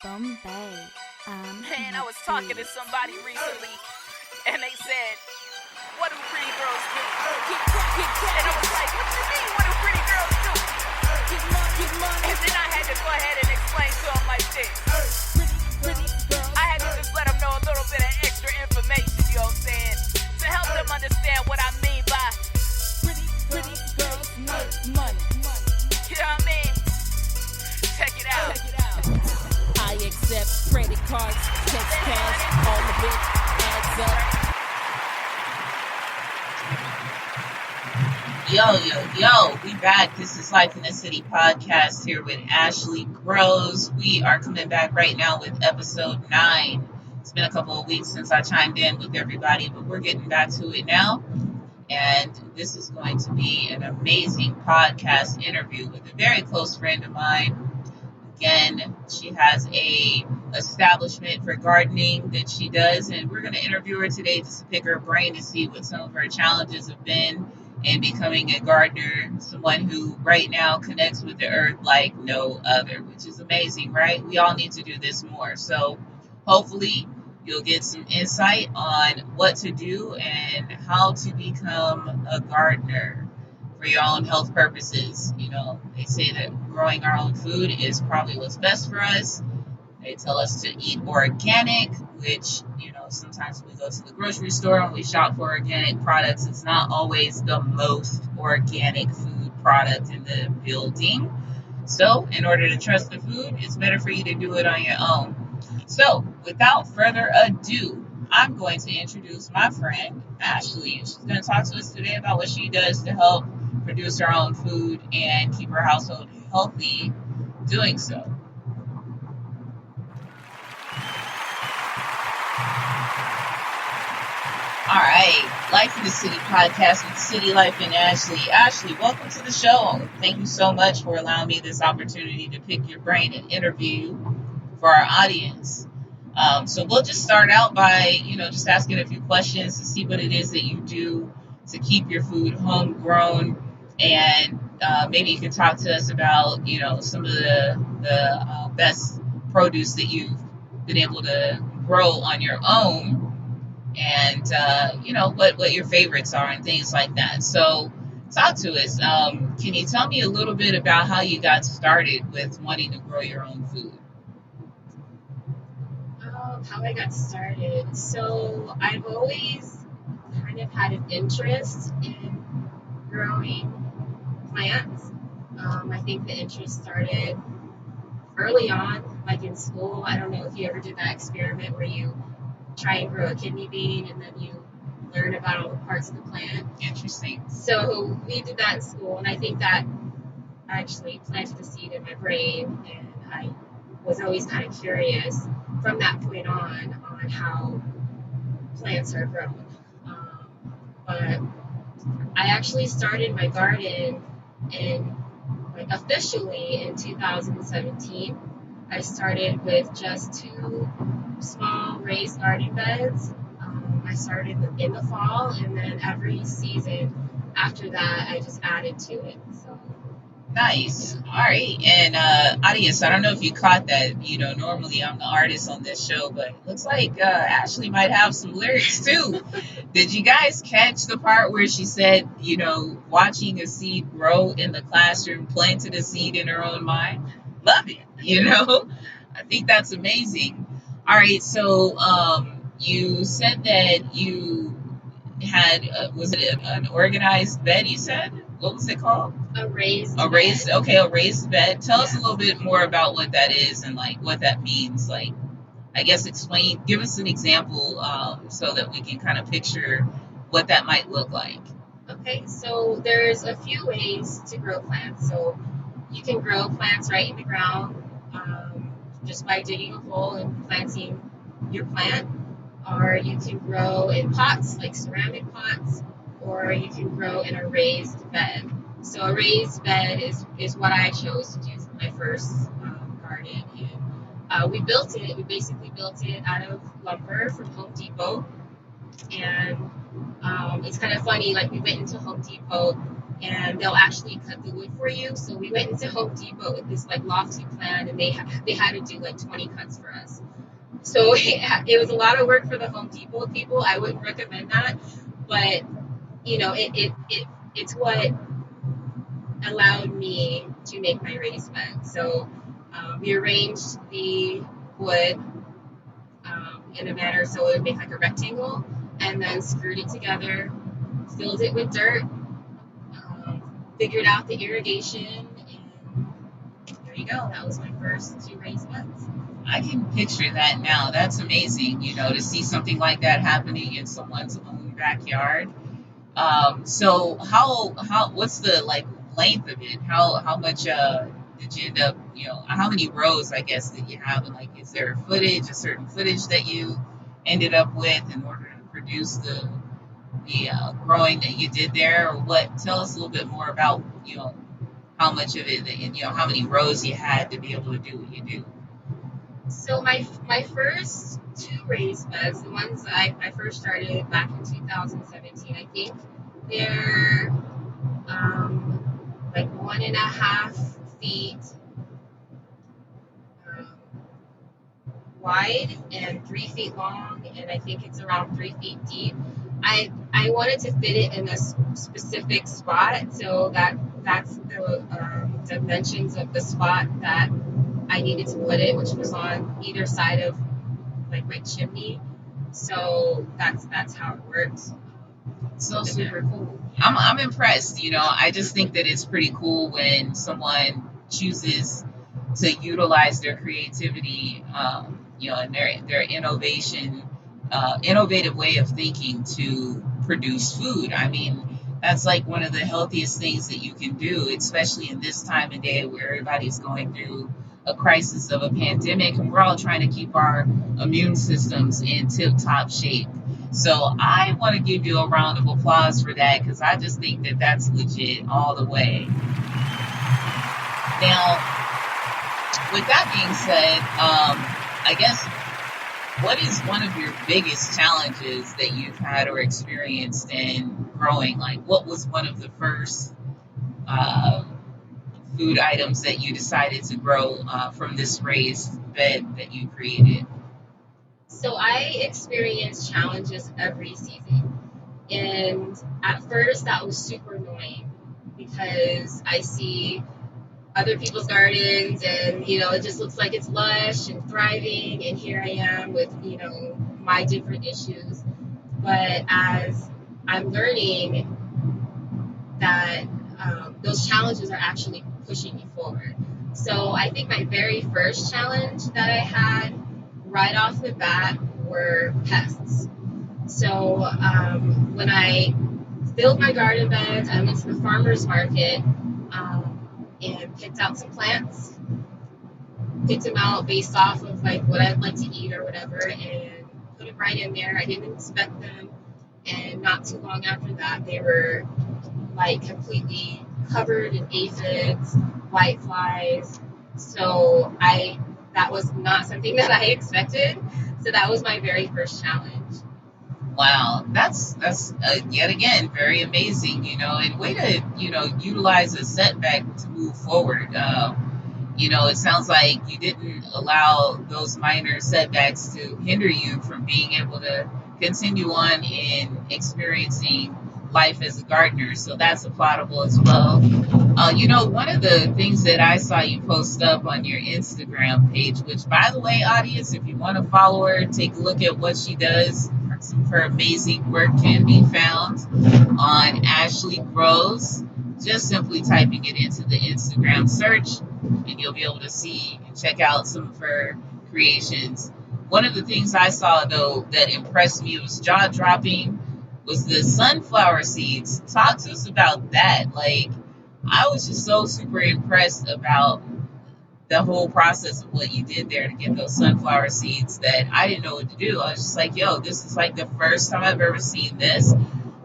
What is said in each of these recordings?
Bombay. Man, I was talking to somebody recently, and they said, what do pretty girls do? And I was like, what do you mean, what do pretty girls do? And then I had to go ahead and explain to them like this. I had to just let them know a little bit of extra information, you know what I'm saying? To help them understand what I mean by Pretty girls make money. you know what I mean? Check it out. I accept credit cards, text cash, all of it adds Yo, we back. This is Life in the City podcast here with Ashley Groves. We are coming back right now with episode 9. It's been a couple of weeks since I chimed in with everybody, but we're getting back to it now. And this is going to be an amazing podcast interview with a very close friend of mine. Again, she has a establishment for gardening that she does, and we're going to interview her today just to pick her brain to see what some of her challenges have been in becoming a gardener, someone who right now connects with the earth like no other, which is amazing, right? We all need to do this more. So hopefully you'll get some insight on what to do and how to become a gardener for your own health purposes. You know, they say that growing our own food is probably what's best for us. They tell us to eat organic, which, you know, sometimes we go to the grocery store and we shop for organic products. It's not always the most organic food product in the building. So in order to trust the food, it's better for you to do it on your own. So without further ado, I'm going to introduce my friend, Ashley. She's going to talk to us today about what she does to help produce her own food and keep her household healthy doing so. All right, Life in the City podcast with City Life and Ashley. Ashley, welcome to the show. Thank you so much for allowing me this opportunity to pick your brain and interview you for our audience. So we'll just start out by, just asking a few questions to see what it is that you do to keep your food homegrown, and maybe you can talk to us about, some of the best produce that you've been able to grow on your own. And, what your favorites are and things like that. So talk to us. Can you tell me a little bit about how you got started with wanting to grow your own food? How I got started. So I've always kind of had an interest in growing plants. I think the interest started early on, like in school. I don't know if you ever did that experiment where you try and grow a kidney bean and then you learn about all the parts of the plant. Interesting. So we did that in school, and I think that actually planted the seed in my brain, and I was always kind of curious from that point on how plants are grown. But I actually started my garden officially in 2017. I started with just 2 small raised garden beds. I started in the fall, and then every season after that, I just added to it. So nice. All right. And audience, I don't know if you caught that. Normally I'm the artist on this show, but it looks like Ashley might have some lyrics too. Did you guys catch the part where she said, watching a seed grow in the classroom planted a seed in her own mind? Love it. I think that's amazing. All right, so you said that you had, was it an organized bed, you said? What was it called? a raised A raised, bed. okay, a raised bed. Tell us a Yeah. little bit more about what that is and, what that means. I guess give us an example so that we can kind of picture what that might look like. Okay, so there's a few ways to grow plants. So you can grow plants right in the ground just by digging a hole and planting your plant, or you can grow in pots like ceramic pots, or you can grow in a raised bed. So a raised bed is what I chose to do for my first garden, and we basically built it out of lumber from Home Depot. And it's kind of funny, we went into Home Depot and they'll actually cut the wood for you. So we went into Home Depot with this like lofty plan, and they had to do like 20 cuts for us. So it was a lot of work for the Home Depot people. I wouldn't recommend that, but you know, it's what allowed me to make my raised bed. So we arranged the wood in a manner so it would make like a rectangle, and then screwed it together, filled it with dirt, figured out the irrigation, and there you go. That was my first 2 raised beds. I can picture that now. That's amazing, to see something like that happening in someone's own backyard. So what's the length of it? How much did you end up, how many rows, I guess, did you have? And is there a certain footage that you ended up with in order to produce the growing that you did there, or what? Tell us a little bit more about, how much of it, and how many rows you had to be able to do what you do. So my first 2 raised beds, the ones I first started back in 2017, I think they're like 1.5 feet wide and 3 feet long, and I think it's around 3 feet deep. I wanted to fit it in a specific spot, so that's the dimensions of the spot that I needed to put it, which was on either side of like my chimney. So that's how it works. So super cool. I'm impressed. I just think that it's pretty cool when someone chooses to utilize their creativity, and their innovative way of thinking to produce food. I mean, that's like one of the healthiest things that you can do, especially in this time of day where everybody's going through a crisis of a pandemic, and we're all trying to keep our immune systems in tip-top shape. So I want to give you a round of applause for that, because I just think that that's legit all the way. Now, with that being said, I guess, what is one of your biggest challenges that you've had or experienced in growing? What was one of the first food items that you decided to grow from this raised bed that you created? So I experience challenges every season. And at first that was super annoying because I see other people's gardens and, it just looks like it's lush and thriving. And here I am with, my different issues. But as I'm learning that those challenges are actually pushing me forward. So I think my very first challenge that I had right off the bat were pests. So when I filled my garden beds, I went to the farmer's market and picked out some plants, picked them out based off of what I'd like to eat or whatever, and put them right in there. I didn't inspect them, and not too long after that, they were completely covered in aphids, whiteflies. So that was not something that I expected. So that was my very first challenge. Wow, that's yet again very amazing, and way to utilize a setback to move forward. It sounds like you didn't allow those minor setbacks to hinder you from being able to continue on in experiencing life as a gardener. So that's applaudable as well. One of the things that I saw you post up on your Instagram page, which, by the way, audience, if you want to follow her, take a look at what she does. Some of her amazing work can be found on Ashley Grows. Just simply typing it into the Instagram search, and you'll be able to see and check out some of her creations. One of the things I saw, though, that impressed me, was jaw-dropping, was the sunflower seeds. Talk to us about that. I was just so super impressed about the whole process of what you did there to get those sunflower seeds that I didn't know what to do. I was just like, this is the first time I've ever seen this.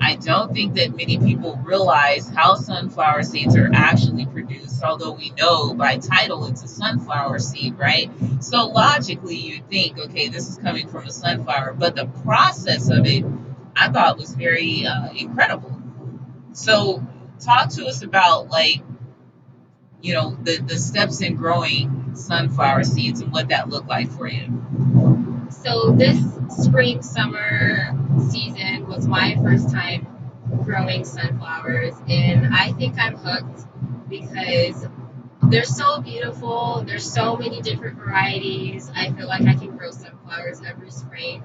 I don't think that many people realize how sunflower seeds are actually produced, although we know by title it's a sunflower seed, right? So logically you'd think, okay, this is coming from a sunflower, but the process of it I thought was very incredible. So talk to us about, like, the steps in growing sunflower seeds and what that looked like for you. So this spring summer season was my first time growing sunflowers, and I think I'm hooked because they're so beautiful. There's so many different varieties. I feel like I can grow sunflowers every spring.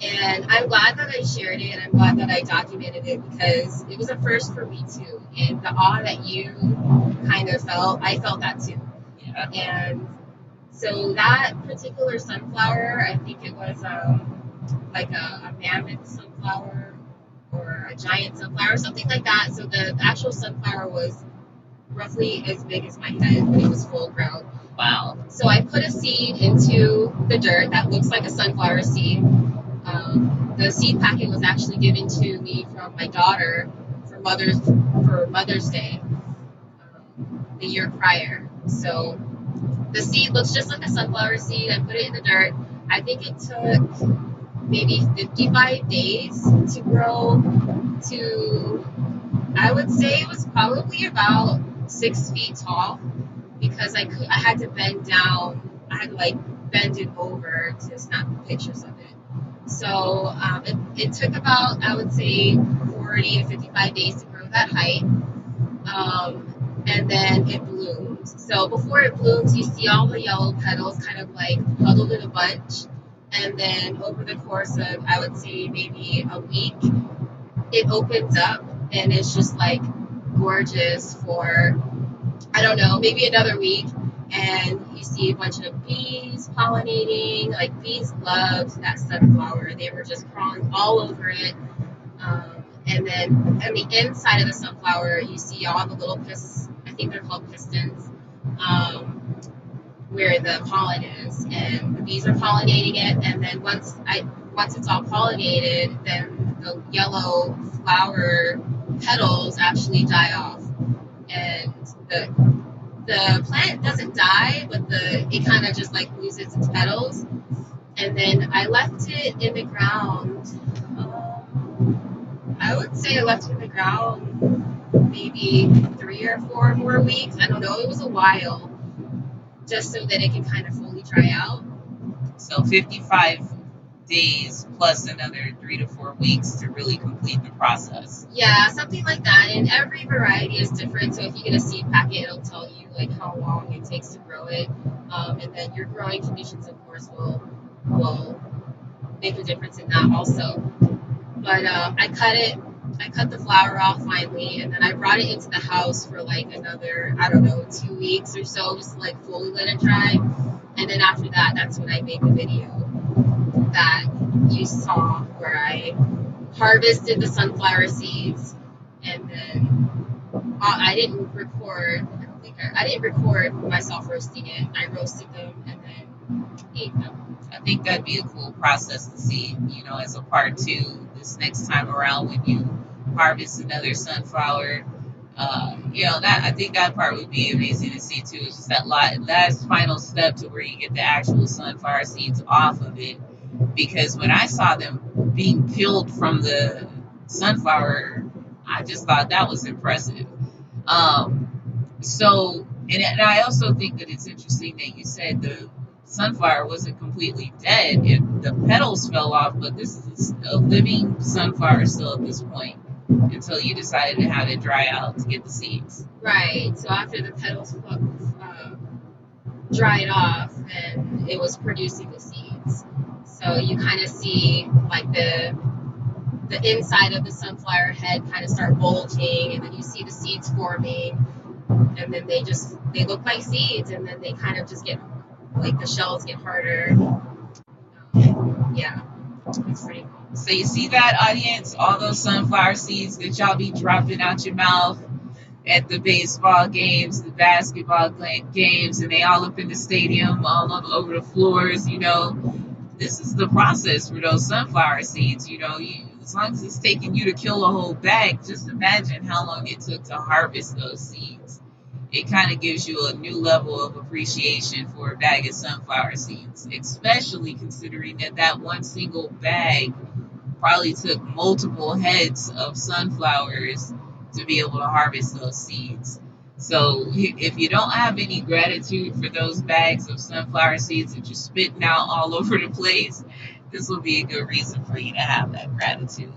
And I'm glad that I shared it, and I'm glad that I documented it because it was a first for me too. And the awe that you kind of felt, I felt that too. Yeah. And so that particular sunflower, I think it was like a mammoth sunflower or a giant sunflower, something like that. So the actual sunflower was roughly as big as my head when it was full grown. Wow. So I put a seed into the dirt that looks like a sunflower seed. The seed packet was actually given to me from my daughter for Mother's Day the year prior. So the seed looks just like a sunflower seed. I put it in the dirt. I think it took maybe 55 days to grow to, I would say it was probably about 6 feet tall because I had to bend down. I had to like bend it over to snap pictures of it. So it took about, I would say, 40 to 55 days to grow that height. And then it bloomed. So before it blooms, you see all the yellow petals kind of like huddled in a bunch. And then over the course of, I would say, maybe a week, it opens up and it's just like gorgeous for, I don't know, maybe another week. And you see a bunch of bees pollinating. Like, bees loved that sunflower. They were just crawling all over it. And then on the inside of the sunflower, you see all the little I think they're called pistons, where the pollen is. And the bees are pollinating it. And then once it's all pollinated, then the yellow flower petals actually die off. And the plant doesn't die, but it kind of just like loses its petals. And then I left it in the ground. I would say I left it in the ground maybe 3 or 4 more weeks. I don't know. It was a while, just so that it can kind of fully dry out. So 55 days plus another 3 to 4 weeks to really complete the process. Yeah, something like that. And every variety is different. So if you get a seed packet, it'll tell you like how long it takes to grow it. And then your growing conditions, of course, will make a difference in that also. But I cut the flower off finally, and then I brought it into the house for like another, I don't know, 2 weeks or so, just to like fully let it dry. And then after that, that's when I made the video that you saw where I harvested the sunflower seeds, and then I didn't record myself roasting it. I roasted them and then ate them. I think that'd be a cool process to see, as a part 2 this next time around when you harvest another sunflower. I think that part would be amazing to see too. It's just that last final step to where you get the actual sunflower seeds off of it. Because when I saw them being peeled from the sunflower, I just thought that was impressive. And I also think that it's interesting that you said the sunflower wasn't completely dead. The petals fell off, but this is a living sunflower still at this point until you decided to have it dry out to get the seeds. Right. So after the petals dried off, then it was producing the seeds. So you kind of see like the inside of the sunflower head kind of start bulging, and then you see the seeds forming, and then they look like seeds, and then they kind of just get like the shells get harder. Yeah, it's pretty cool. So you see that, audience? All those sunflower seeds that y'all be dropping out your mouth at the baseball games, the basketball games, and they all up in the stadium, all over the floors, This is the process for those sunflower seeds, as long as it's taking you to kill a whole bag, just imagine how long it took to harvest those seeds. It kind of gives you a new level of appreciation for a bag of sunflower seeds, especially considering that one single bag probably took multiple heads of sunflowers to be able to harvest those seeds. So if you don't have any gratitude for those bags of sunflower seeds that you're spitting out all over the place, this will be a good reason for you to have that gratitude.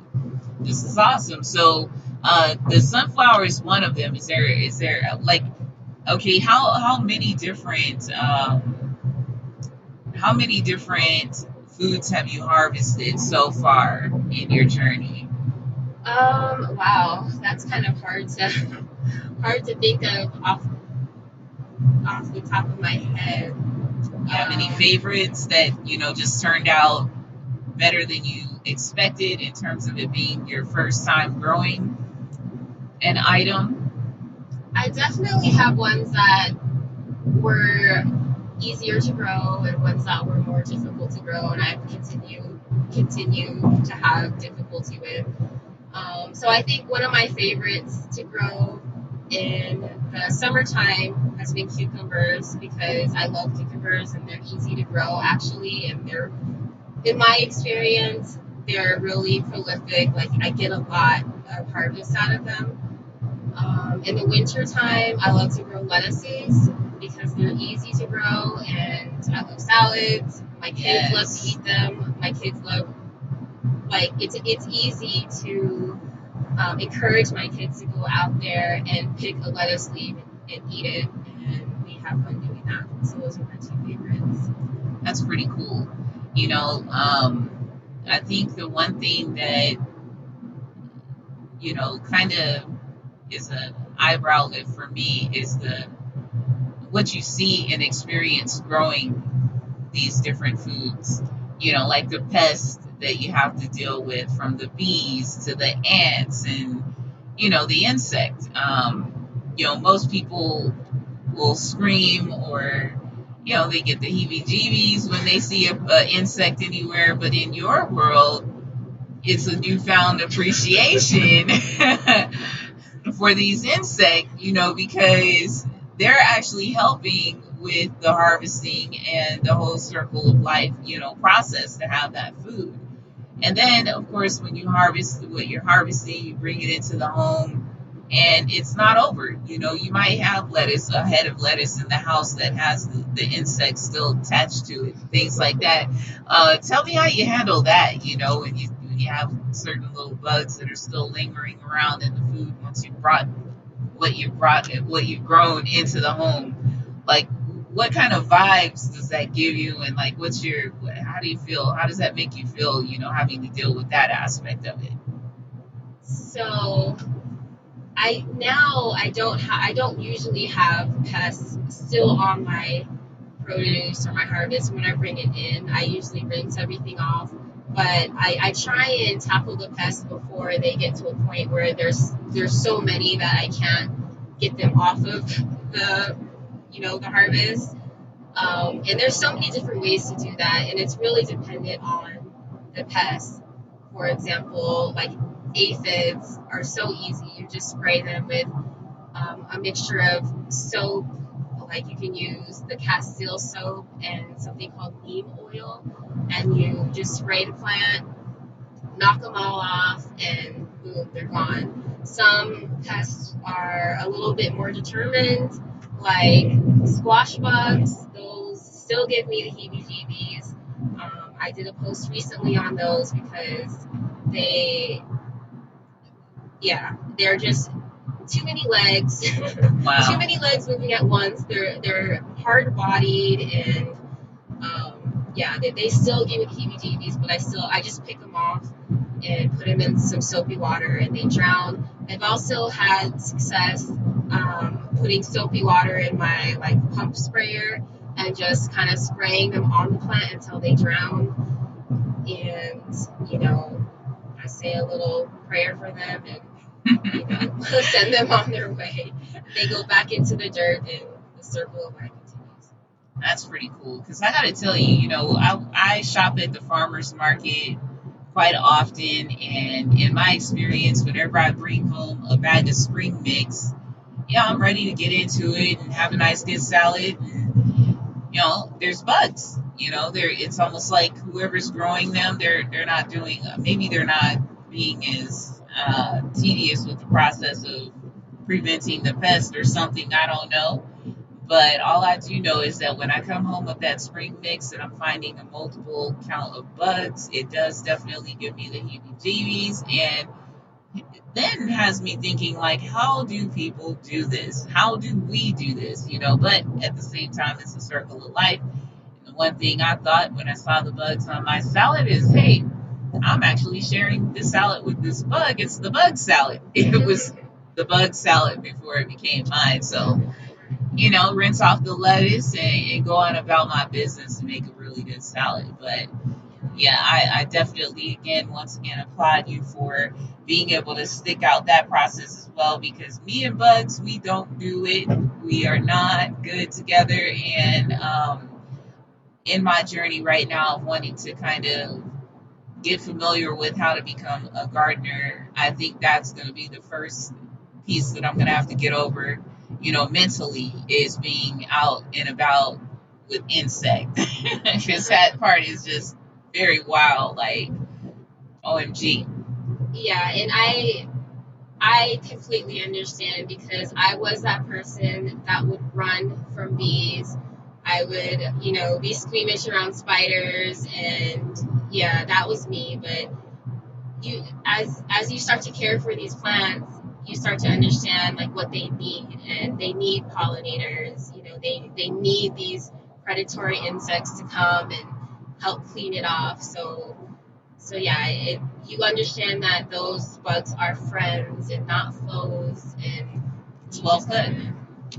This is awesome. So the sunflower is one of them. Is there like, okay, how many different foods have you harvested so far in your journey? Wow, that's kind of hard to think of off the top of my head. You have any favorites that just turned out better than you expected in terms of it being your first time growing an item? I definitely have ones that were easier to grow and ones that were more difficult to grow, and I've continue to have difficulty with. So I think one of my favorites to grow in the summertime has been cucumbers, because I love cucumbers and they're easy to grow actually, and they're, in my experience, they're really prolific. Like, I get a lot of harvest out of them. In the winter time, I love to grow lettuces because they're easy to grow, and I love salads. My kids love to eat them. My kids love, like, it's easy to encourage my kids to go out there and pick a lettuce leaf and eat it, and we have fun doing that. So those are my two favorites. That's pretty cool. I think the one thing that kind of is an eyebrow lift for me is what you see and experience growing these different foods. Like the pests that you have to deal with, from the bees to the ants and the insect. Most people will scream, or they get the heebie-jeebies when they see an insect anywhere. But in your world, it's a newfound appreciation for these insects, because they're actually helping with the harvesting and the whole circle of life, process to have that food. And then, of course, when you harvest what you're harvesting, you bring it into the home, and it's not over. You might have a head of lettuce in the house that has the insects still attached to it, things like that. Tell me how you handle that, when you have certain little bugs that are still lingering around in the food once you brought what you've grown into the home. Like, what kind of vibes does that give you, and like, how do you feel? How does that make you feel, having to deal with that aspect of it? So I don't usually have pests still on my produce or my harvest. When I bring it in, I usually rinse everything off, but I try and tackle the pests before they get to a point where there's so many that I can't get them off of the harvest. And there's so many different ways to do that, and it's really dependent on the pests. For example, like aphids are so easy. You just spray them with a mixture of soap. Like, you can use the Castile soap and something called neem oil, and you just spray the plant, knock them all off, and boom, they're gone. Some pests are a little bit more determined, like squash bugs. Those still give me the heebie-jeebies. I did a post recently on those because they're just too many legs. Wow. Too many legs moving at once. They're hard-bodied, and they still give me the heebie-jeebies, but I just pick them off and put them in some soapy water, and they drown. I've also had success putting soapy water in my pump sprayer and just kind of spraying them on the plant until they drown. And I say a little prayer for them and send them on their way. They go back into the dirt, and the circle of life continues. That's pretty cool, because I got to tell you, I shop at the farmer's market quite often, and in my experience, whenever I bring home a bag of spring mix, I'm ready to get into it and have a nice good salad. And, there's bugs. It's almost like whoever's growing them, they're not being as tedious with the process of preventing the pest or something. I don't know. But all I do know is that when I come home with that spring mix and I'm finding a multiple count of bugs, it does definitely give me the heebie-jeebies, and then has me thinking, like, how do people do this? How do we do this? But at the same time, it's a circle of life. And the one thing I thought when I saw the bugs on my salad is, hey, I'm actually sharing this salad with this bug. It's the bug salad. It was the bug salad before it became mine. So, rinse off the lettuce and go on about my business and make a really good salad. But yeah, I definitely, once again, applaud you for being able to stick out that process as well, because me and bugs, we don't do it. We are not good together. And in my journey right now of wanting to kind of get familiar with how to become a gardener, I think that's going to be the first piece that I'm going to have to get over, mentally, is being out and about with insects. Because that part is just very wild, like, OMG. Yeah, and I completely understand, because I was that person that would run from bees. I would, be squeamish around spiders, and yeah, that was me. But as you start to care for these plants, you start to understand like what they need, and they need pollinators. They need these predatory insects to come and help clean it off. So yeah, you understand that those bugs are friends and not foes, and It's well put.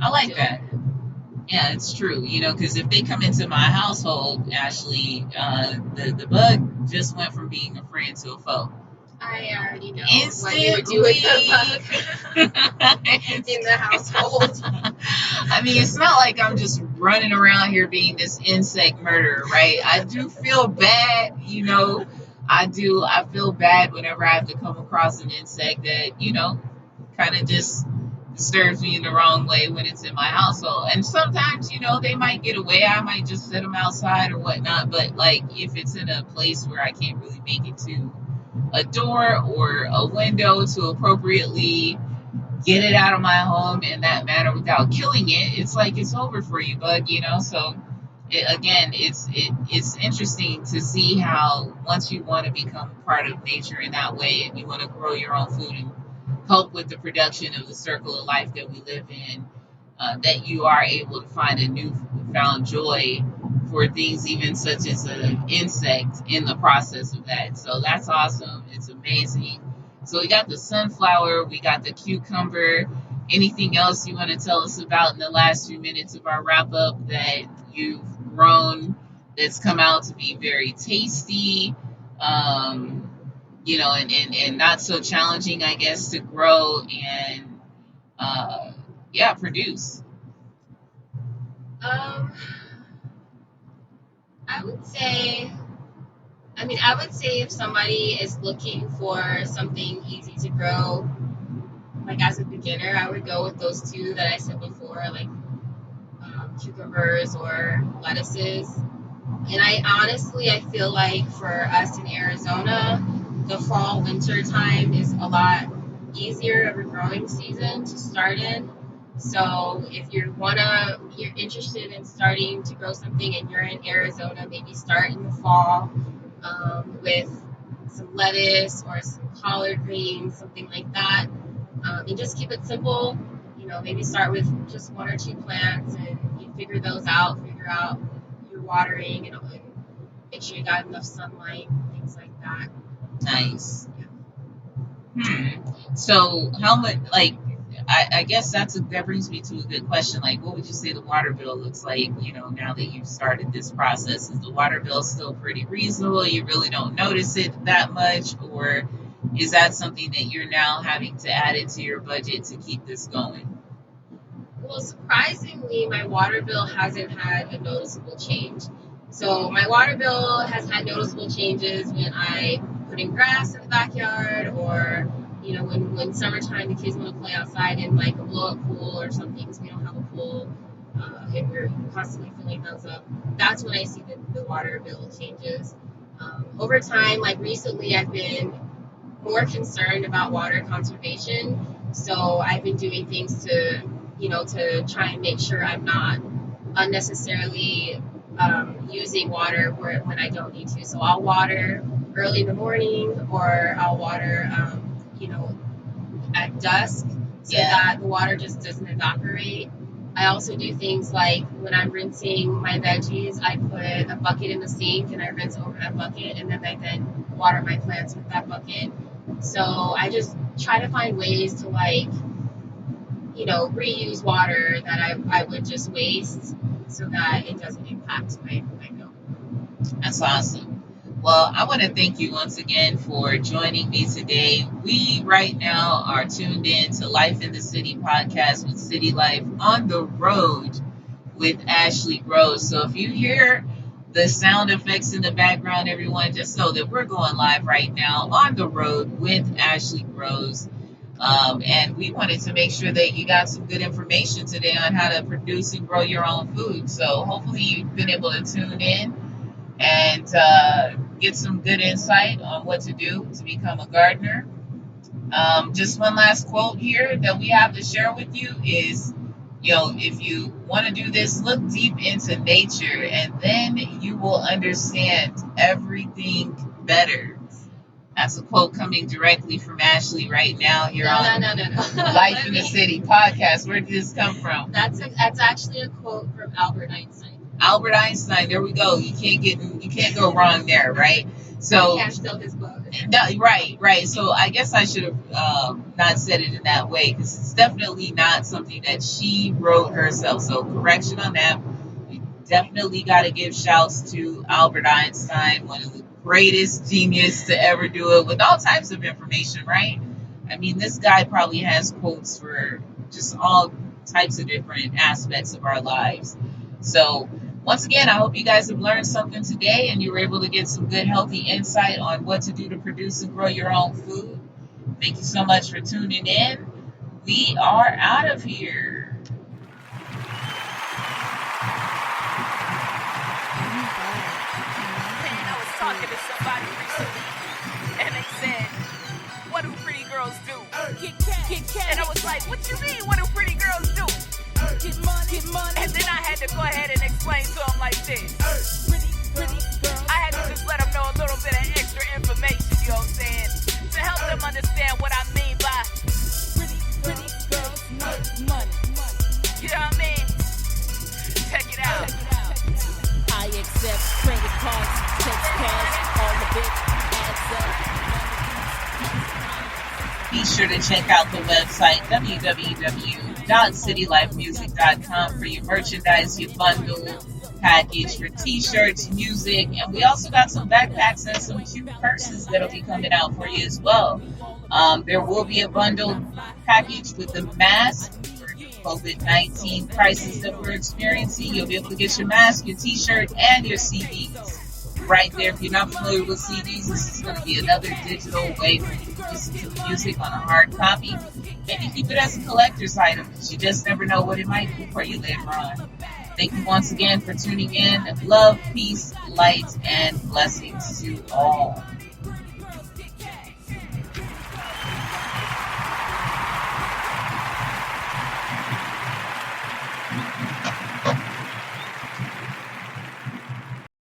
I like that. Yeah, it's true. Because if they come into my household, Ashley, the bug just went from being a friend to a foe. I already know Instantly. what you would do with the bug in the household. I mean, it's not like I'm just running around here being this insect murderer, right? I do feel bad, I feel bad whenever I have to come across an insect that, kind of just disturbs me in the wrong way when it's in my household. And sometimes, they might get away. I might just set them outside or whatnot. But, like, if it's in a place where I can't really make it to a door or a window to appropriately get it out of my home in that manner without killing it, it's like it's over for you, bud, So, it's interesting to see how once you want to become part of nature in that way, and you want to grow your own food and help with the production of the circle of life that we live in, that you are able to find a newfound joy for things even such as an insect in the process of that. So that's awesome. It's amazing. So we got the sunflower, we got the cucumber. Anything else you want to tell us about in the last few minutes of our wrap up that you've grown that's come out to be very tasty, and not so challenging, I guess, to grow and, produce? I would say, if somebody is looking for something easy to grow, like as a beginner, I would go with those two that I said before, like cucumbers or lettuces. And I feel like for us in Arizona, the fall winter time is a lot easier of a growing season to start in. So if you're interested in starting to grow something and you're in Arizona, maybe start in the fall with some lettuce or some collard greens, something like that. And just keep it simple. Maybe start with just one or two plants, and you figure out your watering, and make sure you got enough sunlight, things like that. Nice. So how much, like, I guess that brings me to a good question. Like, what would you say the water bill looks like, now that you've started this process? Is the water bill still pretty reasonable? You really don't notice it that much? Or is that something that you're now having to add into your budget to keep this going? Well, surprisingly, my water bill hasn't had a noticeable change. So my water bill has had noticeable changes when I put in grass in the backyard, or when summertime the kids want to play outside in like a blow-up pool or something, because we don't have a pool, and we're constantly filling those up. That's when I see the water bill changes. Over time, like recently, I've been more concerned about water conservation, So I've been doing things to, to try and make sure I'm not unnecessarily using water when I don't need to. So I'll water early in the morning, or I'll water, at dusk, so that the water just doesn't evaporate. I also do things like when I'm rinsing my veggies, I put a bucket in the sink and I rinse over that bucket, and then water my plants with that bucket. So I just try to find ways to reuse water that I would just waste, so that it doesn't impact my milk. That's awesome. Well, I want to thank you once again for joining me today. We right now are tuned in to Life in the City podcast with City Life on the road with Ashley Groves. So if you hear the sound effects in the background, everyone, just know that we're going live right now on the road with Ashley Groves. And we wanted to make sure that you got some good information today on how to produce and grow your own food. So hopefully you've been able to tune in and get some good insight on what to do to become a gardener. Just one last quote here that we have to share with you is, if you want to do this, look deep into nature, and then you will understand everything better. That's a quote coming directly from Ashley right now here on No. Life in the City podcast. Where did this come from? That's actually a quote from Albert Einstein. Albert Einstein. There we go. You can't go wrong there, right? So you can't steal his book. No, right. So I guess I should have not said it in that way, because it's definitely not something that she wrote herself. So correction on that. We definitely got to give shouts to Albert Einstein, one of the greatest genius to ever do it, with all types of information, right? I mean, this guy probably has quotes for just all types of different aspects of our lives. So once again, I hope you guys have learned something today and you were able to get some good, healthy insight on what to do to produce and grow your own food. Thank you so much for tuning in. We are out of here. I was talking to somebody recently, and they said, what do pretty girls do? Get cash. And I was like, what you mean, what do pretty girls do? Get money. And then I had to go ahead and explain to them like this. Pretty girls. I had to just let them know a little bit of extra information, you know what I'm saying? To help them understand what I mean by, Pretty girls. Money. you know what I mean? Check it out. I accept credit cards, text cash, all of it adds up. Be sure to check out the website, www.citylifemusic.com, for your merchandise, your bundle package for t-shirts, music, and we also got some backpacks and some cute purses that'll be coming out for you as well. There will be a bundle package with the mask for COVID-19 crisis that we're experiencing. You'll be able to get your mask, your t-shirt, and your CDs right there. If you're not familiar with CDs, this is going to be another digital way for you to listen to the music on a hard copy. And you keep it as a collector's item, because you just never know what it might do for you later on. Thank you once again for tuning in. Love, peace, light, and blessings to all.